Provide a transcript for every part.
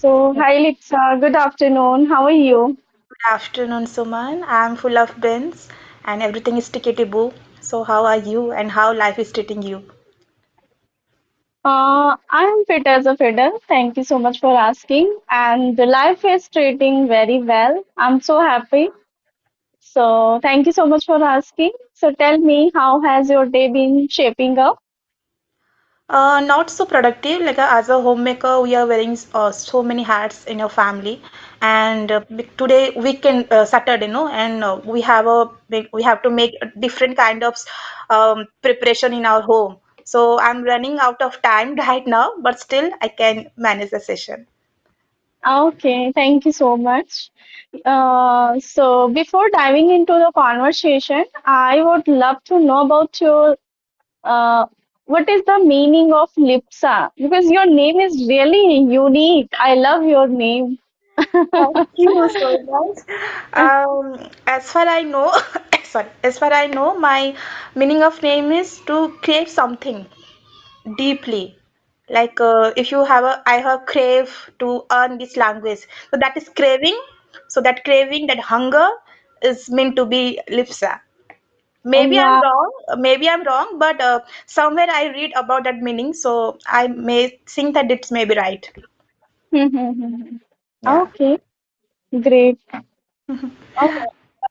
Hi Lipsa, good afternoon. How are you? Good afternoon, Suman. I'm full of beans and everything is tickety-boo. So how are you and how life is treating you? I'm fit as a fiddle. Thank you so much for asking. And the life is treating very well. I'm so happy. So thank you so much for asking. So tell me, how has your day been shaping up? Not so productive. As a homemaker, we are wearing so many hats in your family. And today weekend Saturday, no, and we have to make a different kind of preparation in our home. So I'm running out of time right now, but still I can manage the session. Okay, thank you so much. So before diving into the conversation, I would love to know about your uh, what is the meaning of Lipsa? Because your name is really unique. I love your name. Thank you so much. As far I know, sorry, as far I know, my meaning of name is to crave something deeply. If you have a, I have crave to earn this language. So that is craving. So that craving, that hunger is meant to be lipsa. Wow. Maybe I'm wrong, but somewhere I read about that meaning, so I may think that it's maybe right. Yeah. Okay, great. Okay,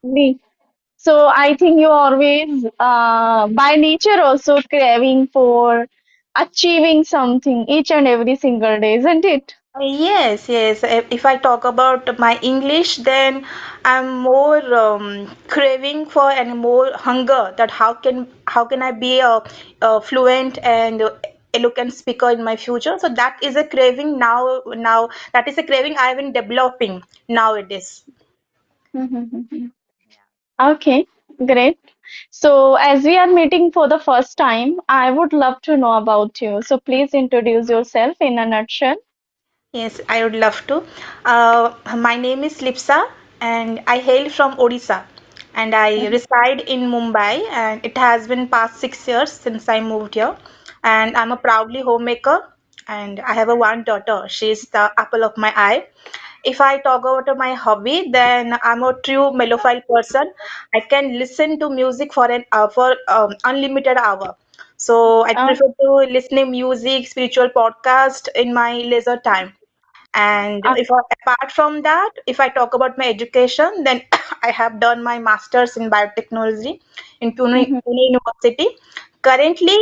lovely. So I think you always, by nature, also craving for achieving something each and every single day, isn't it? Yes, yes. If I talk about my English, then I'm more craving for and more hunger that how can I be a fluent and eloquent speaker in my future. So that is a craving now that is a craving I've been developing nowadays. Okay, great. So, as we are meeting for the first time, I would love to know about you. So, please introduce yourself in a nutshell. Yes, I would love to. My name is Lipsa and I hail from Odisha and I reside in Mumbai and it has been past 6 years since I moved here and I'm a proudly homemaker and I have a one daughter. She's the apple of my eye. If I talk about my hobby, then I'm a true mellophile person. I can listen to music for an for unlimited hour. So I Uh, prefer to listening music, spiritual podcast in my leisure time. And uh, apart from that, if I talk about my education, then I have done my master's in biotechnology in Pune University. Currently,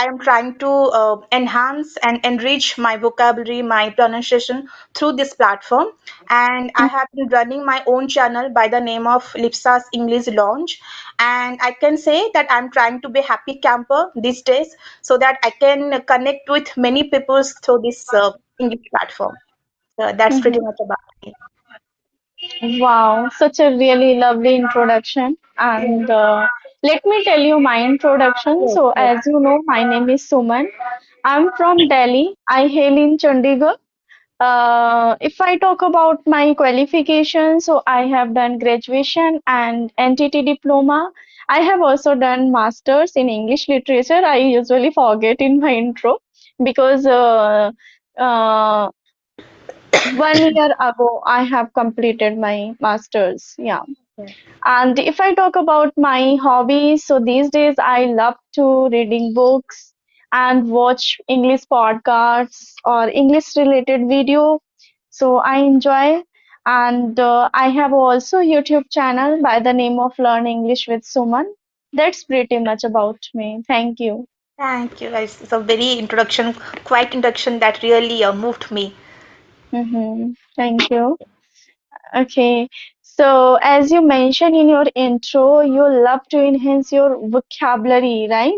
I am trying to enhance and enrich my vocabulary, my pronunciation through this platform. And I have been running my own channel by the name of Lipsa's English Launch. And I can say that I'm trying to be a happy camper these days so that I can connect with many people through this English platform. So that's pretty much about it. Wow, such a really lovely introduction. Yes, And let me tell you my introduction. yes, So, yes. as you know, my name is Suman. I'm from Delhi. I hail in Chandigarh. If I talk about my qualifications, so I have done graduation and NTT diploma. I have also done masters in English literature. I usually forget in my intro because uh, 1 year ago I have completed my masters. Yeah. Yes. And if I talk about my hobbies, so these days I love to reading books and watch English podcasts or English related video. So I enjoy, and I have also YouTube channel by the name of Learn English with Suman. That's pretty much about me. Thank you. Thank you, guys. It's a very introduction, quite introduction that really moved me. Thank you. Okay. So as you mentioned in your intro, you love to enhance your vocabulary, right?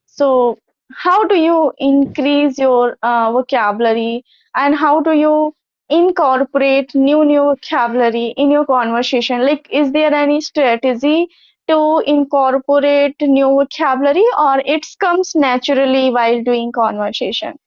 So, how do you increase your vocabulary and how do you incorporate new vocabulary in your conversation? Like, is there any strategy to incorporate new vocabulary or it comes naturally while doing conversation?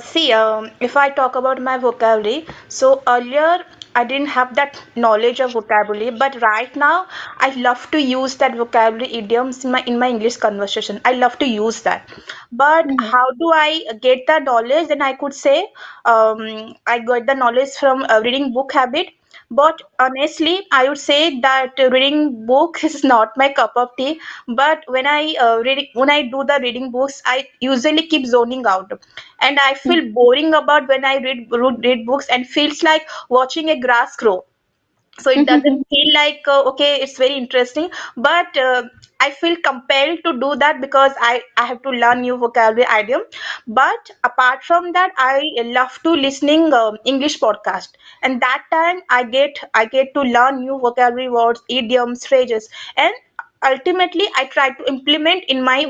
See, if I talk about my vocabulary, so earlier I didn't have that knowledge of vocabulary, but right now I love to use that vocabulary idioms in my English conversation. I love to use that. But Mm-hmm. how do I get the knowledge? Then I could say I got the knowledge from reading book habit. But honestly, I would say that reading book is not my cup of tea. But when I do the reading books, I usually keep zoning out, and I feel boring about when I read books and feels like watching a grass grow. So it doesn't feel like okay, it's very interesting, but I feel compelled to do that because I have to learn new vocabulary idiom. But apart from that, I love to listening English podcast, and that time I get to learn new vocabulary words, idioms, phrases, and ultimately I try to implement in my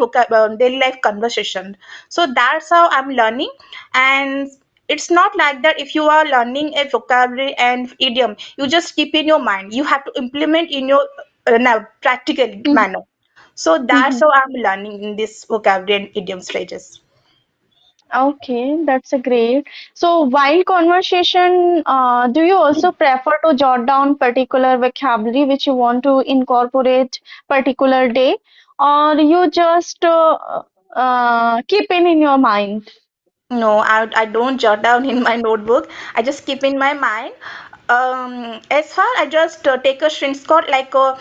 daily life conversation. So that's how I'm learning. And it's not like that if you are learning a vocabulary and idiom, you just keep in your mind. You have to implement in your now practical manner. So that's Mm-hmm. how I'm learning in this vocabulary and idioms phrases. Okay, that's a great. So while conversation, do you also prefer to jot down particular vocabulary which you want to incorporate particular day, or you just keep in your mind? No, I don't jot down in my notebook. I just keep in my mind. As far I just take a screenshot.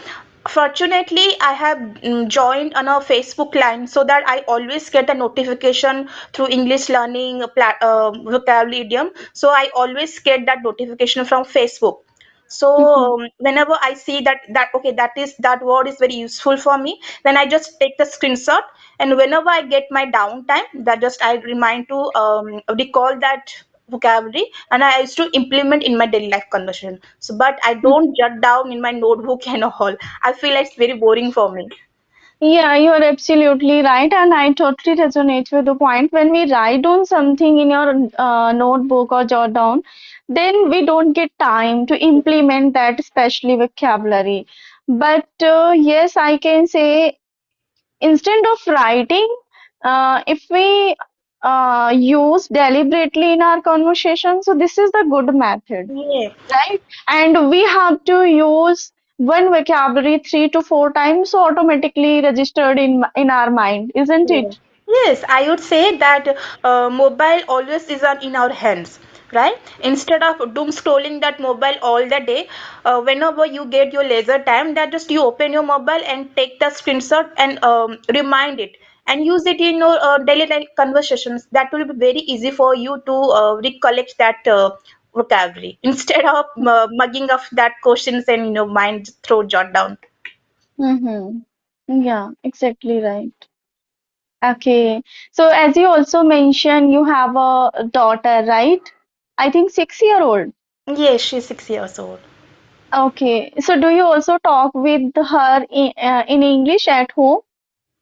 Fortunately, I have joined on a Facebook line so that I always get a notification through English learning vocabulary idiom. So I always get that notification from Facebook. So Mhm. whenever I see that okay, that word is very useful for me, then I just take the screenshot, and whenever I get my downtime, that just I remind to recall that vocabulary, and I used to implement in my daily life conversation. So but I don't jot down in my notebook and all. I feel it's very boring for me. Yeah, you are absolutely right, and I totally resonate with the point. When we write down something in your notebook or jot down, then we don't get time to implement that, especially vocabulary. But yes, I can say instead of writing, if we use deliberately in our conversation, so this is the good method, Yeah. right? And we have to use one vocabulary 3 to 4 times, so automatically registered in our mind, isn't Yeah. it? Yes, I would say that mobile always is in our hands, right? Instead of doom scrolling that mobile all the day, whenever you get your leisure time, that just you open your mobile and take the screenshot and remind it and use it in your daily life conversations. That will be very easy for you to recollect that vocabulary instead of mugging up that questions and mind throw jot down. Mm-hmm. Yeah, exactly right. Okay. So as you also mentioned, you have a daughter, right? I think 6 year old. Yes, she's 6 years old. Okay. So do you also talk with her in English at home?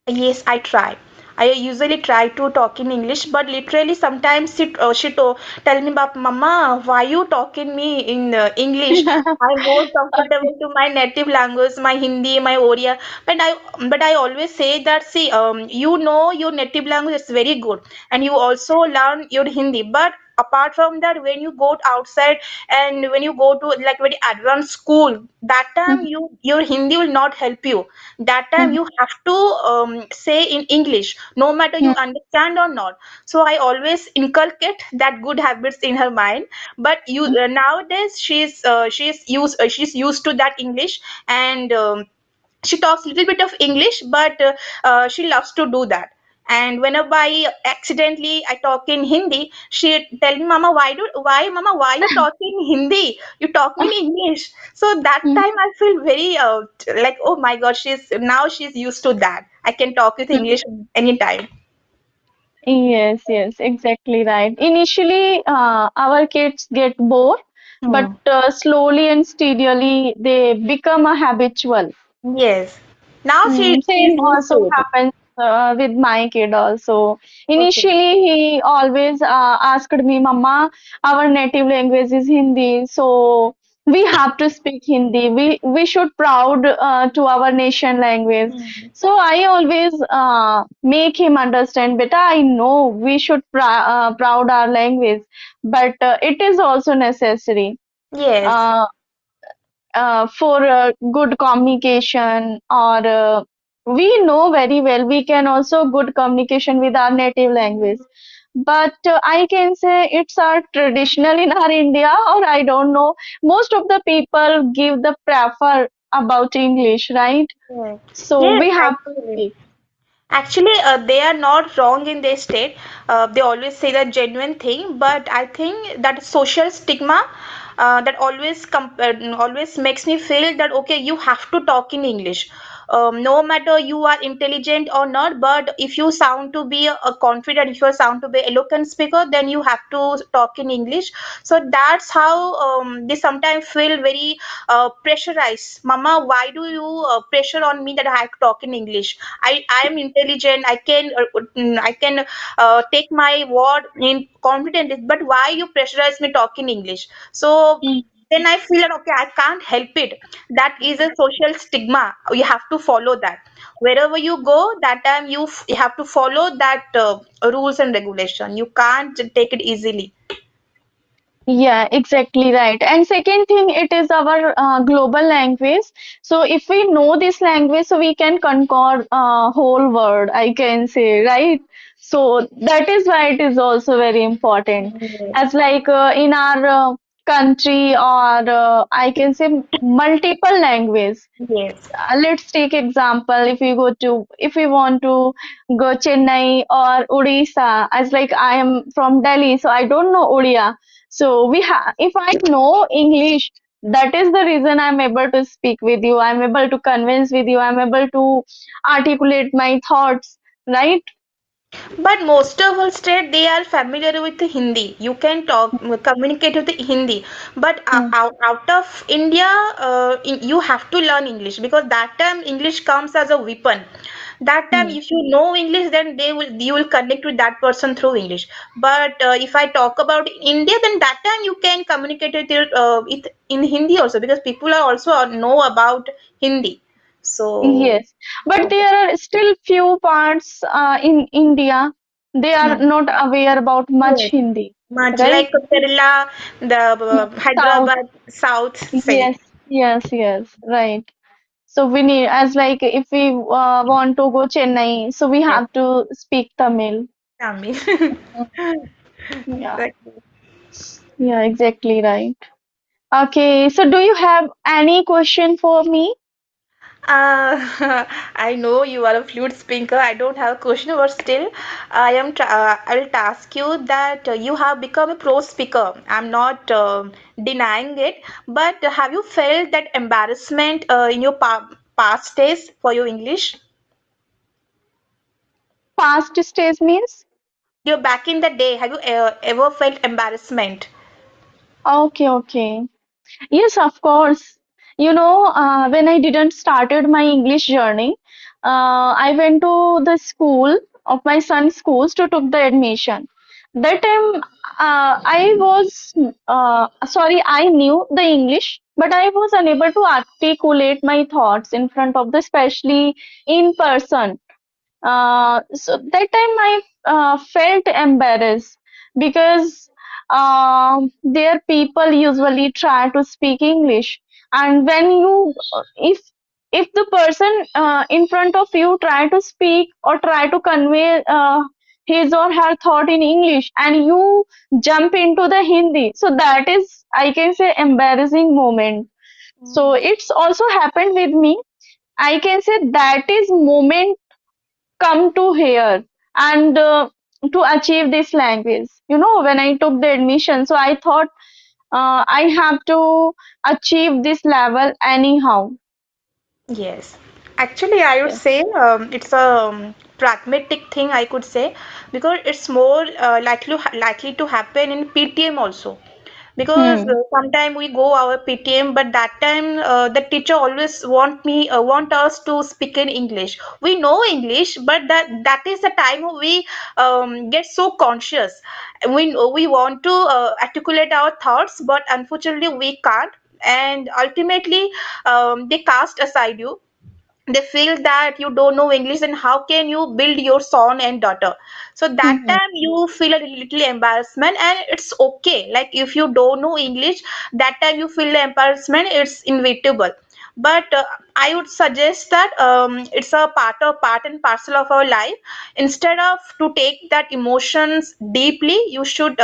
Yes, I try. I usually try to talk in English, but literally sometimes tell me about Mama, why you talking me in English? I'm more Okay. comfortable to my native language, my Hindi, my Oriya. But I always say that see, you know your native language is very good, and you also learn your Hindi. But apart from that, when you go outside and when you go to like very advanced school, that time your Hindi will not help you. That time you have to say in English no matter you understand or not. So I always inculcate that good habits in her mind. But you nowadays she's used to that English, and she talks a little bit of English, but she loves to do that. And whenever I accidentally I talk in Hindi, she tell me, Mama, Mama, why you talking Hindi? You talk me in English. So that time I feel very like, oh my God, she's used to that. I can talk with English anytime. Yes, yes, exactly right. Initially, our kids get bored, but Hmm. slowly and steadily they become a habitual. Yes. Now she's Same used also to it. happens with my kid also. Okay. Initially, he always asked me, Mama, our native language is Hindi, so we have to speak Hindi. We should proud to our nation language. Hmm. So I always make him understand, beta, I know we should proud our language, but it is also necessary. Yes. uh, for good communication, or we know very well we can also good communication with our native language, but I can say it's our traditional in our India, or I don't know, most of the people give the prefer about English, right? Yes. So Yes, we have to actually. speak. Actually, they are not wrong in their state. They always say the genuine thing, but I think that social stigma that always makes me feel that okay, you have to talk in English. No matter you are intelligent or not, but if you sound to be a confident, if you sound to be eloquent speaker, then you have to talk in English. So that's how they sometimes feel very pressurized. Mama, why do you pressure on me that I have to talk in English? I am intelligent. I can take my word in confidence. But why you pressurize me talk in English? So Mm. then I feel that okay, I can't help it. That is a social stigma. You have to follow that. Wherever you go, that time you have to follow that rules and regulation. You can't take it easily. Yeah, exactly right. And second thing, it is our global language. So if we know this language, so we can conquer whole world, I can say, right? So that is why it is also very important. Yes. As like in our country, or I can say multiple language. Yes. Let's take example, if we want to go Chennai or Odisha, as like I am from Delhi, so I don't know Odia. So if I know English, that is the reason I'm able to speak with you, I'm able to convince with you, I'm able to articulate my thoughts, right? But most of our state they are familiar with the Hindi. You can communicate with the Hindi. But Hmm. out of India, you have to learn English because that time English comes as a weapon. That time, Hmm. if you know English, then you will connect with that person through English. But if I talk about India, then that time you can communicate with in Hindi also because people are also know about Hindi. So. Yes, but there are still few parts in India, they are Hmm. not aware about much Yes, Hindi, much right? like Kerala, the South. Hyderabad South side. Yes, yes, yes, right. So we need, as like if we want to go Chennai, so we Yes, have to speak Tamil. Tamil. Yeah, Right. yeah, exactly right. Okay, so do you have any question for me? I know you are a flute speaker. I don't have a question, but still, I will ask you that you have become a pro speaker. I'm not denying it, but have you felt that embarrassment in your past days for your English? Past stage means? You're back in the day. Have you ever felt embarrassment? Okay, okay. Yes, of course. When I didn't started my English journey, I went to the school of my son's schools to took the admission. That time, I was sorry, I knew the English, but I was unable to articulate my thoughts in front of the, especially in person. So that time I felt embarrassed because their people usually try to speak English, and when you if the person in front of you try to speak or try to convey his or her thought in English, and you jump into the Hindi, so that is, I can say, embarrassing moment. So it's also happened with me. I can say that is moment come to here, and to achieve this language, when I took the admission, so I thought I have to achieve this level anyhow. Yes, actually, I would Yeah. say it's a pragmatic thing. I could say because it's more likely to happen in PTM also. Because Hmm. sometime we go our PTM, but that time the teacher always want us to speak in English. We know English, but that is the time we get so conscious. We want to articulate our thoughts, but unfortunately we can't. And ultimately, they cast aside you they feel that you don't know English, then how can you build your son and daughter? So that Mhm. time you feel a little embarrassment, and it's okay. Like if you don't know English, that time you feel the embarrassment, it's inevitable. But I would suggest that it's a part and parcel of our life. Instead of to take that emotions deeply, you should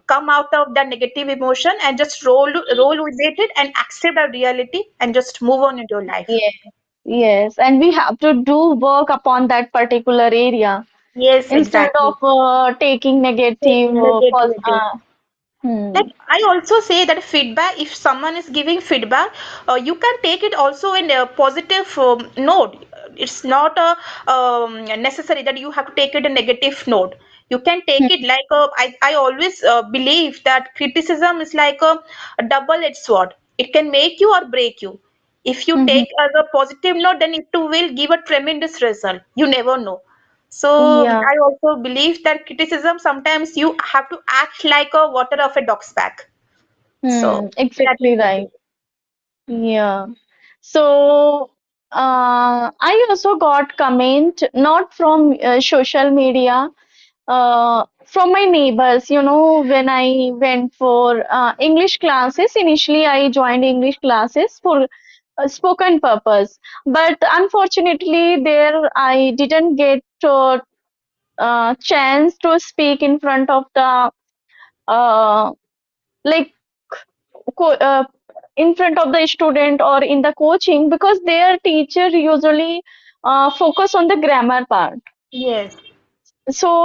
come out of that negative emotion and just roll with it and accept the reality and just move on in your life. Yes, yes, and we have to do work upon that particular area Yes, instead of exactly. taking negative. Taking negativity. Hmm. Like I also say that feedback, if someone is giving feedback, you can take it also in a positive note. It's not a necessary that you have to take it a negative note. You can take it like I always believe that criticism is like a double-edged sword. It can make you or break you. If you Mhm. take as a positive note, then it too will give a tremendous result. You never know. So Yeah. I also believe that criticism sometimes you have to act like a water of a dog's back. So that is Exactly the right. thing. Yeah. So, I also got comment not from social media, from my neighbors. When I went for English classes, initially I joined English classes for spoken purpose, but unfortunately, there I didn't get chance to speak in front of the uh, like co- uh, in front of the student or in the coaching because their teacher usually focus on the grammar part. Yes. So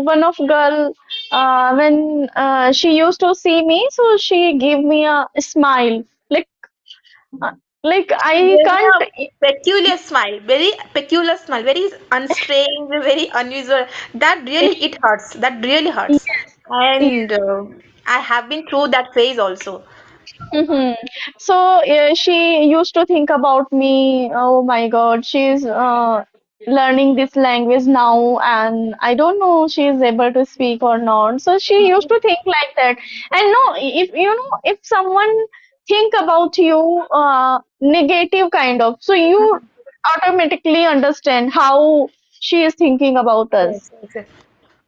one of girl, when she used to see me, so she gave me a smile, uh, like She I gave me can't. a peculiar smile, very peculiar smile, very unstrange, very unusual. That really it hurts. That really hurts. And I have been through that phase also. Mhm. So she used to think about me. Oh my God, she's learning this language now, and I don't know she is able to speak or not. So she used to think like that. And no, if if someone think about you negative kind of, so you automatically understand how she is thinking about us. Yes, yes, yes.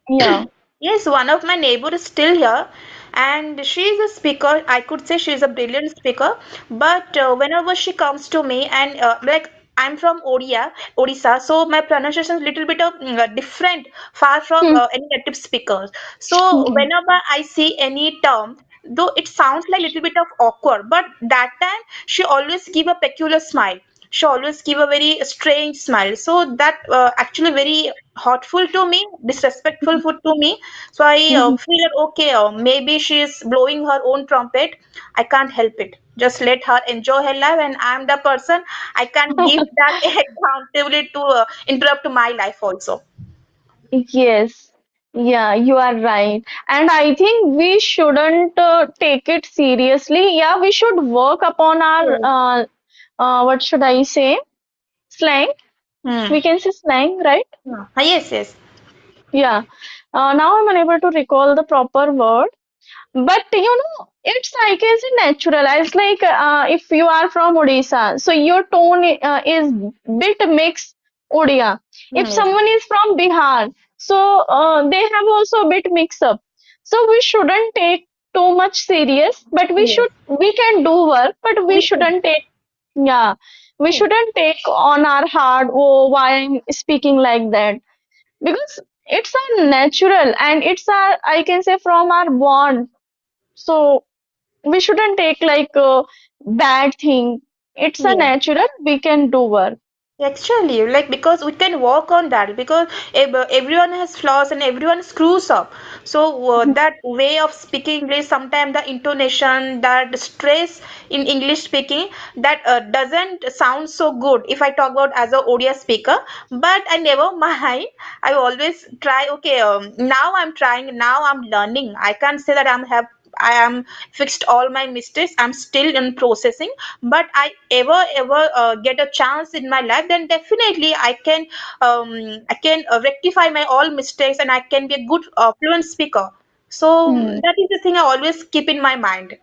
Yeah. Yes, one of my neighbor is still here, and she is a speaker. I could say she is a brilliant speaker. But whenever she comes to me, and like I'm from Odisha, so my pronunciation is little bit of different, far from Hmm. any native speakers. So Mhm. whenever I see any term, though it sounds like little bit of awkward, but that time she always give a peculiar smile. She always give a very strange smile. So that actually very hurtful to me, disrespectful to me. So I Mhm. feel that okay, maybe she is blowing her own trumpet. I can't help it. Just let her enjoy her life, and I'm the person I can give that accountability to interrupt my life also. Yes, yeah, you are right. And I think we shouldn't take it seriously. Yeah, we should work upon our, Yes. what should I say? Slang. Hmm. We can say slang, right? Yeah. Yes, yes. Yeah. Now I'm unable to recall the proper word. But it's like is natural. It's like if you are from Odisha, so your tone is bit mixed Odia. Hmm, If yes. someone is from Bihar, so they have also a bit mix up. So we shouldn't take too much serious, but Yes. we can do work, but we We can. shouldn't take, yeah, we Yes. shouldn't take on our heart, oh, why I'm speaking like that, because it's a natural and it's our, I can say, from our bond. So we shouldn't take like a bad thing. It's a Yes. natural, we can do work. Actually, like because we can work on that because everyone has flaws and everyone screws up. So that way of speaking English, sometimes the intonation, that stress in English speaking, that doesn't sound so good if I talk about as a Odia speaker. But I never mind. I always try. Okay, now I'm trying. Now I'm learning. I can't say that I am fixed all my mistakes. I'm still in processing, but I ever get a chance in my life, then definitely I can rectify my all mistakes and I can be a good fluent speaker. So Hmm. that is the thing I always keep in my mind.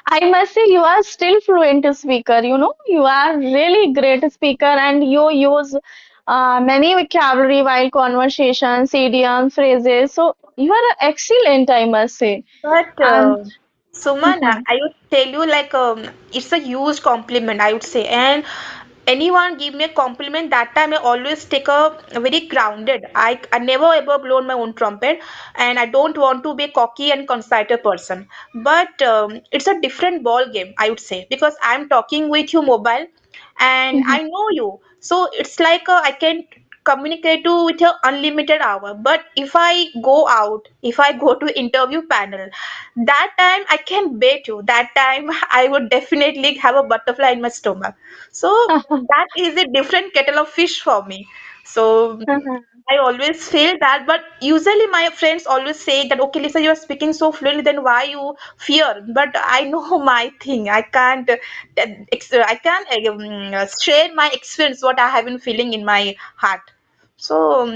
I must say you are still fluent speaker, you know, you are really great speaker and you use many vocabulary while conversations, idioms, phrases. So you are excellent, I must say. But And Suman, I would tell you like it's a huge compliment, I would say. And anyone give me a compliment, that time I always take a very grounded. I never ever blown my own trumpet, and I don't want to be a cocky and conceited person. But it's a different ball game, I would say, because I'm talking with you mobile, and I know you. So it's like I can communicate to with your unlimited hour. But if I go out, if I go to interview panel, that time I can bet you that time I would definitely have a butterfly in my stomach. So that is a different kettle of fish for me. So I always feel that, but usually my friends always say that, okay, Lisa, you're speaking so fluently, then why you fear? But I know my thing. I can't share my experience, what I have been feeling in my heart. So,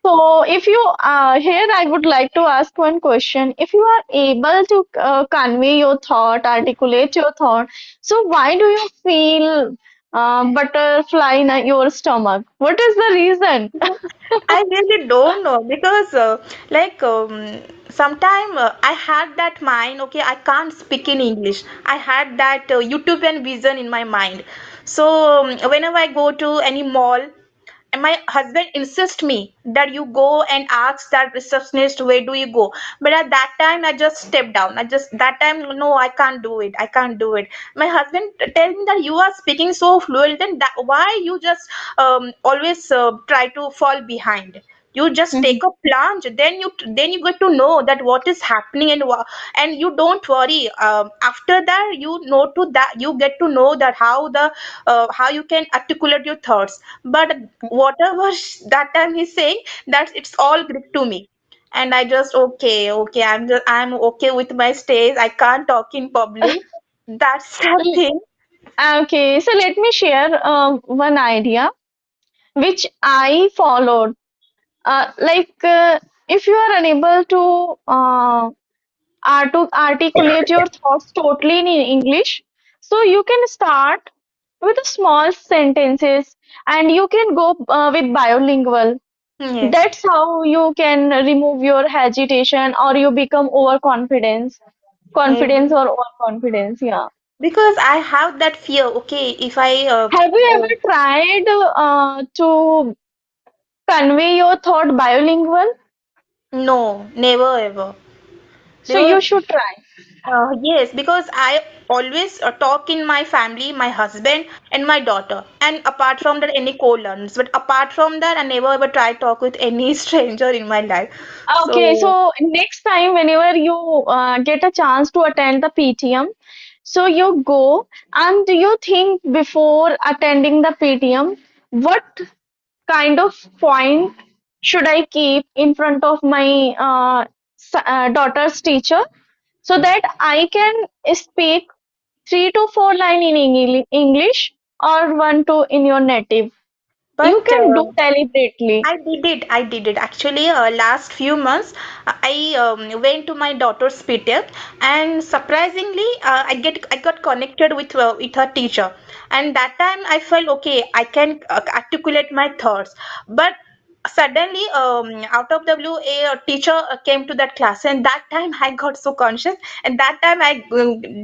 so, if you here, I would like to ask one question. If you are able to convey your thought, articulate your thought, so why do you feel butterfly in your stomach? What is the reason? I really don't know because, like, sometime I had that mind, okay, I can't speak in English. I had that utopian vision in my mind. So, whenever I go to any mall, and my husband insists me that you go and ask that receptionist where do you go, but at that time I just step down. I just that time, no, I can't do it, I can't do it. My husband tell me that you are speaking so fluent, then that why you just always try to fall behind. You just take a plunge, then you get to know that what is happening, and you don't worry. After that, you get to know that how you can articulate your thoughts. But whatever that time he's saying, that it's all Greek to me. And I just, okay, okay, I'm okay with my stays. I can't talk in public. That's the thing. Okay, so let me share one idea which I followed. If you are unable to articulate your thoughts totally in English, so you can start with a small sentences and you can go with bilingual. Yes. That's how you can remove your hesitation or you become confidence Mm, or overconfidence. Yeah. because I have that fear. Okay, if I Have you ever tried to convey your thought bilingual? no, never ever. So Because you should try. yes, because I always talk in my family, my husband and my daughter, and apart from that, any co-learners. But apart from that, I never ever try talk with any stranger in my life. Okay, So so next time, whenever you get a chance to attend the PTM, so you go and you think before attending the PTM, what kind of point should I keep in front of my daughter's teacher so that I can speak 3 to 4 line in English or 1 to in your native. You but can do deliberately. I did it. I did it. Actually, last few months, I went to my daughter's PTM, and surprisingly, I got connected with her teacher, and that time I felt okay. I can articulate my thoughts, but suddenly, out of the blue, a teacher came to that class, and that time I got so conscious, and that time I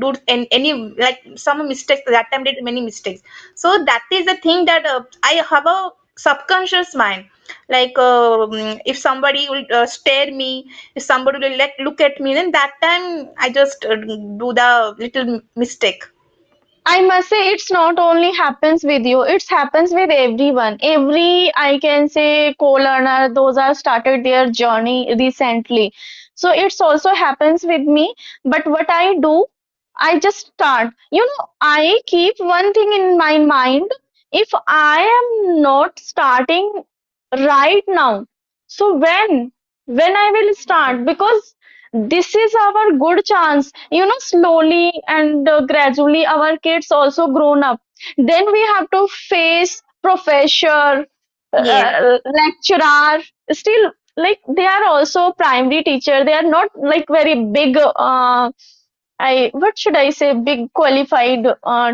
do any like some mistakes. That time did many mistakes. So that is the thing that I have a subconscious mind, like if somebody will stare me, if somebody will look at me, then that time I just do the little mistake. I must say it's not only happens with you, it happens with everyone. Every, I can say, co-learner, those are started their journey recently. So it's also happens with me. But what I do, I just start. You know, I keep one thing in my mind. If I am not starting right now, so when I will start? Because this is our good chance, you know, slowly and gradually our kids also grown up, then we have to face professor, Yes. lecturer, still like they are also primary teacher, they are not like very big I what should I say, big qualified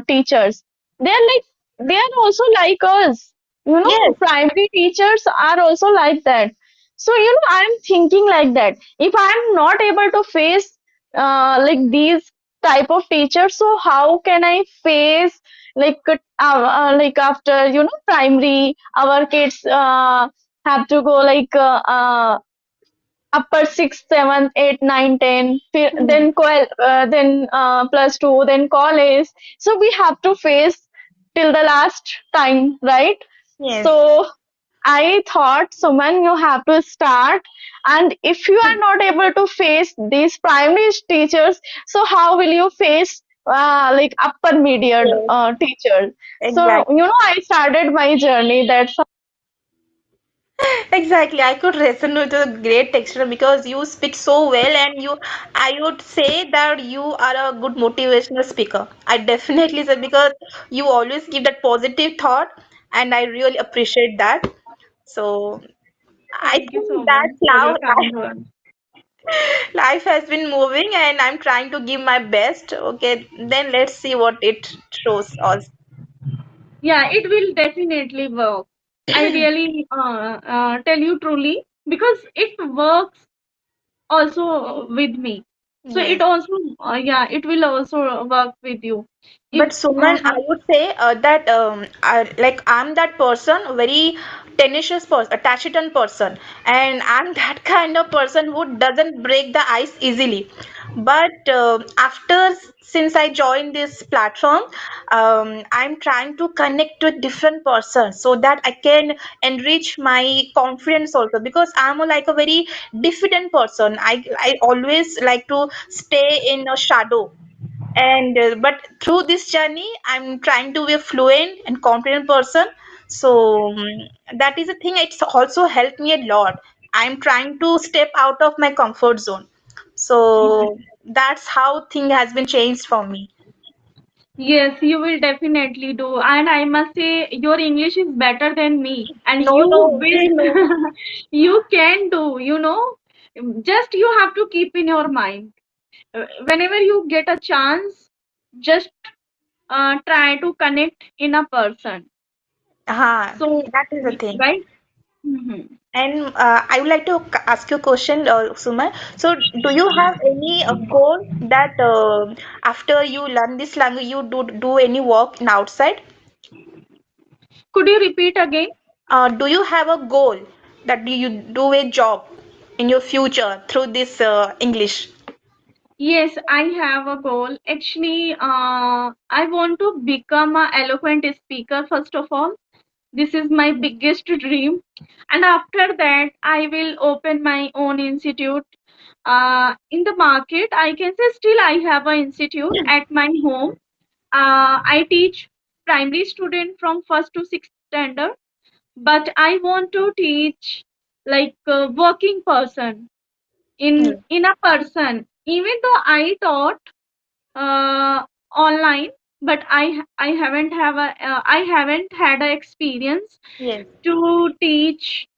teachers. They're like they are also like us. You know, Yes, primary teachers are also like that. So, I'm thinking like that. If I'm not able to face like these type of teachers, so how can I face like after primary, our kids have to go like upper sixth, seventh, eighth, nine, ten, hmm, then plus two, then college. So we have to face till the last time, right? yes. So I thought, Suman, you have to start. And if you are not able to face these primary teachers, so how will you face like upper medium Yes, teachers? So, exactly. I started my journey. That's Exactly. I could resonate with a great texture because you speak so well, and I would say that you are a good motivational speaker. I definitely say because you always give that positive thought, and I really appreciate that. So I thank you think so much that's for now your kind words. life has been moving, and I'm trying to give my best. Okay, then let's see what it shows us. Yeah, it will definitely work. I really tell you truly because it works also with me. So it Yes. also, yeah, it will also work with you. But If, Suman, I would say that I'm that person, very tenacious person, a taciturn person, and I'm that kind of person who doesn't break the ice easily. But since I joined this platform, I'm trying to connect with different persons so that I can enrich my confidence also because I'm like a very diffident person. I always like to stay in a shadow and but through this journey I'm trying to be a fluent and confident person. So that is a thing. It's also helped me a lot. I'm trying to step out of my comfort zone. So that's how thing has been changed for me. yes, you will definitely do. And I must say, your English is better than me. And No, you no, no. will, you can do. Just you have to keep in your mind. Whenever you get a chance, just try to connect in a person. So, That is the thing. right? Mhm. And I would like to ask you a question, Suman. So, do you have any goal that after you learn this language, you do any work in outside? Could you repeat again? Do you have a goal that you do a job in your future through this English? Yes, I have a goal. Actually, I want to become a eloquent speaker first of all. This is my biggest dream. And after that, I will open my own institute. In the market, I can say still I have an institute at my home. I teach primary student from first to sixth standard, but I want to teach like a working person Yes. in a person. Even though I taught online, but I haven't have a I haven't had a experience Yes. to teach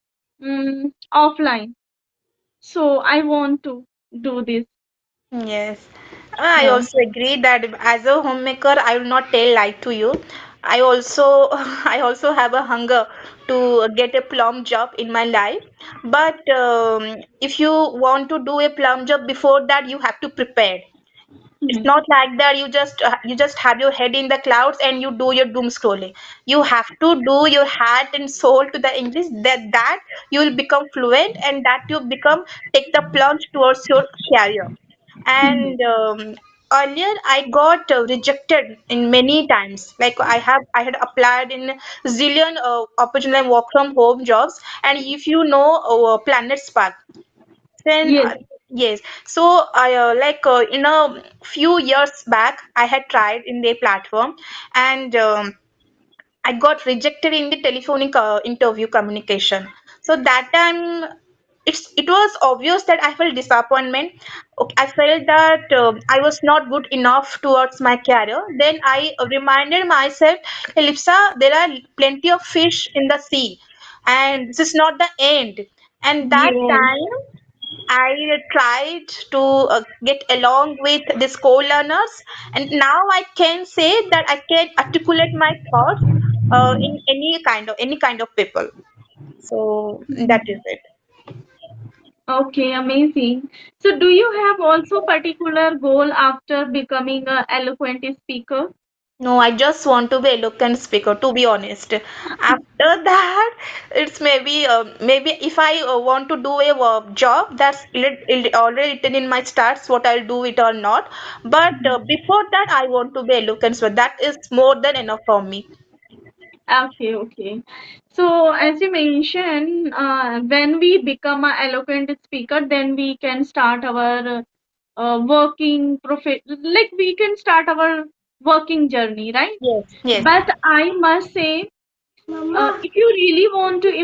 offline. So I want to do this. Yes, I Yeah. also agree that as a homemaker, I will not tell lie to you. I also I also have a hunger to get a plum job in my life. But if you want to do a plum job before that, you have to prepare. It's Mhm. not like that you just have your head in the clouds and you do your doom scrolling. You have to do your heart and soul to the English, that you will become fluent, and that you become take the plunge towards your career. Mhm. And earlier I got rejected in many times. Like I had applied in zillion opportunity work from home jobs. And if you know Planet Spark, then Yes. yes, so I in a few years back I had tried in their platform, and I got rejected in the telephonic interview communication. So that time it was obvious that I felt disappointment. Okay, I felt that I was not good enough towards my career. Then I reminded myself, "Hey, Lipsa, there are plenty of fish in the sea, and this is not the end." And that Yes. time I tried to get along with these co-learners, and now I can say that I can articulate my thoughts in any kind of people. So that is it. Okay, amazing. So, do you have also particular goal after becoming a eloquent speaker? No, I just want to be eloquent speaker, to be honest. After that, it's maybe if I want to do a job, that's already written in my stats what I'll do it or not. But before that, I want to be eloquent, so that is more than enough for me. Okay, okay. So, as you mentioned, when we become a eloquent speaker, then we can start our like we can start our working journey, right? Yes, yes. But I must say, if you really want to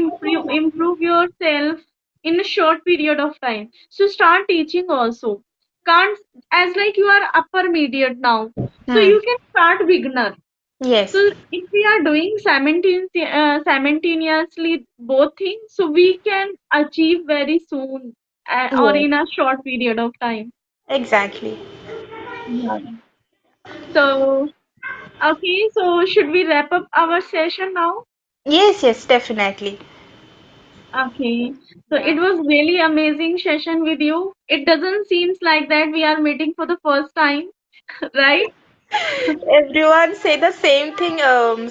improve yourself in a short period of time, so start teaching also. Can't as like you are upper mediate now, so Hmm. you can start beginner. Yes, So if we are doing simultaneously both things, so we can achieve very soon or yes, in a short period of time. exactly. Yeah. So, okay, so should we wrap up our session now? Yes, yes, definitely. Okay, so it was really amazing session with you. It doesn't seems like that we are meeting for the first time, right? Everyone say the same thing,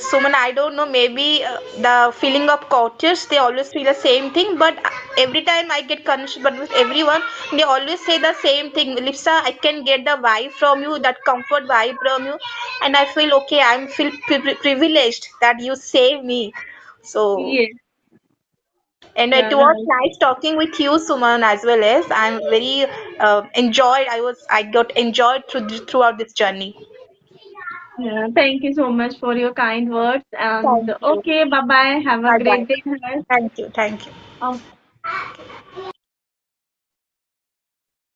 Suman. I don't know, maybe the feeling of cultures, they always feel the same thing, but every time I get connection, but with everyone, they always say the same thing. Lipsa, I can get the vibe from you, that comfort vibe from you, and I feel okay. I'm feel privileged that you save me. So, Yes, and it yeah, was right. nice talking with you, Suman, as well as I'm very enjoyed. I got enjoyed throughout this journey. Yeah, thank you so much for your kind words. And Thank you. okay, bye bye. Have a Bye bye. great day ahead. Thank you. Thank you. Okay.